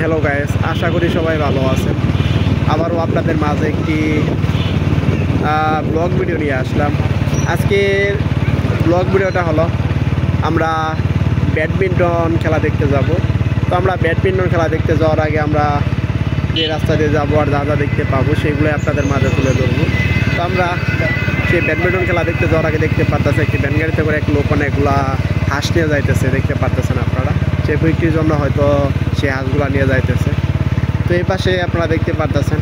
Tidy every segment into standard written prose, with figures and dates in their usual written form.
Hello guys, আশা করি সবাই ভালো আছেন। আবারও আপনাদের মাঝে একটি ব্লগ ভিডিও নিয়ে আসলাম। আজকের ব্লগ ভিডিওটা হলো আমরা ব্যাডমিন্টন খেলা দেখতে যাব। তো আমরা ব্যাডমিন্টন খেলা দেখতে যাওয়ার আগে আমরা যে রাস্তা দিয়ে যাবো আর যা যা দেখতে পাবো সেগুলোই আপনাদের মাঝে তুলে ধরবো। তো আমরা সেই ব্যাডমিন্টন খেলা দেখতে যাওয়ার আগে দেখতে পারতেছে একটি ভ্যান গাড়িতে করে এক লোক অনেকগুলা হাঁস নিয়ে যাইতেছে, দেখতে পারতেছেন আপনারা। সে বিক্রির জন্য হয়তো সে হাঁসগুলা নিয়ে যাইতেছে। তো এই পাশে আপনারা দেখতে পারতেছেন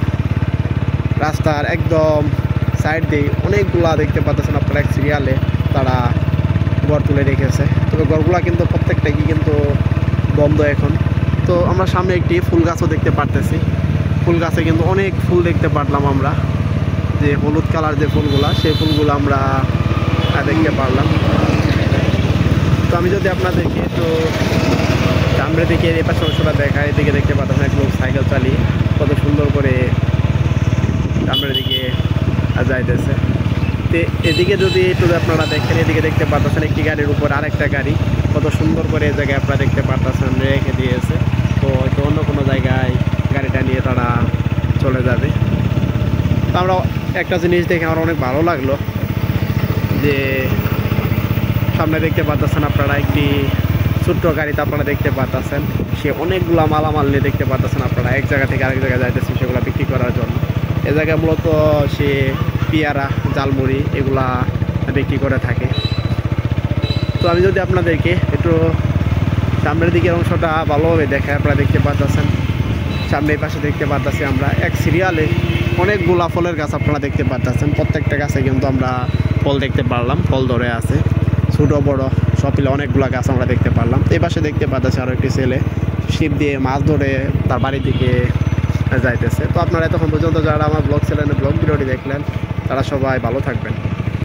রাস্তার একদম সাইড দিয়ে অনেকগুলা দেখতে পারতেছেন আপনারা এক সিরিয়ালে তারা ঘর তুলে রেখেছে। তবে ঘরগুলা কিন্তু প্রত্যেকটাই কিন্তু বন্ধ এখন। তো আমরা সামনে একটি ফুল গাছও দেখতে পারতেছি। ফুল গাছে কিন্তু অনেক ফুল দেখতে পারলাম আমরা, যে হলুদ কালার যে ফুলগুলা সেই ফুলগুলো আমরা দেখতে পারলাম। তো আমি যদি আপনাদেরকে একটু সামনের দিকে এই পাশে অংশটা দেখায়, এদিকে দেখতে পাচ্ছেন এক লোক সাইকেল চালিয়ে কত সুন্দর করে সামনের দিকে যাইতেছে। তো এদিকে যদি একটু আপনারা দেখেন, এদিকে দেখতে পাচ্ছেন একটি গাড়ির উপর আরেকটা গাড়ি কত সুন্দর করে এই জায়গায় আপনারা দেখতে পাচ্ছেন রেখে দিয়েছে। তো হয়তো অন্য কোনো জায়গায় গাড়িটা নিয়ে তারা চলে যাবে। তো আমরা একটা জিনিস দেখে আমার অনেক ভালো লাগলো, যে সামনে দেখতে পাচ্ছেন আপনারা একটি ছোট্ট গাড়িতে আপনারা দেখতে পাচ্ছেন সে অনেকগুলো মালামাল নিয়ে দেখতে পাচ্ছেন আপনারা এক জায়গা থেকে আরেক জায়গায় যাইতেছে সেগুলো বিক্রি করার জন্য। এ জায়গায় মূলত সে পেয়ারা, জালমুড়ি এগুলা বিক্রি করে থাকে। তো আমি যদি আপনাদেরকে একটু সামনের দিকের অংশটা ভালোভাবে দেখায়, আপনারা দেখতে পাচ্ছেন সামনের পাশে দেখতে পাচ্ছি আমরা এক সিরিয়ালে অনেকগুলা ফলের গাছ আপনারা দেখতে পাচ্ছেন। প্রত্যেকটা গাছে কিন্তু আমরা ফল দেখতে পারলাম, ফল ধরে আছে ছোটো বড় সব মিলে অনেকগুলো গাছ আমরা দেখতে পারলাম। এই পাশে দেখতে পাচ্ছি আরও একটি ছেলে ছিপ দিয়ে মাছ ধরে তার বাড়ির দিকে যাইতেছে। তো আপনারা এতক্ষণ পর্যন্ত যারা আমার ব্লগ চ্যানেলে ব্লগ ভিডিওটি দেখলেন তারা সবাই ভালো থাকবেন।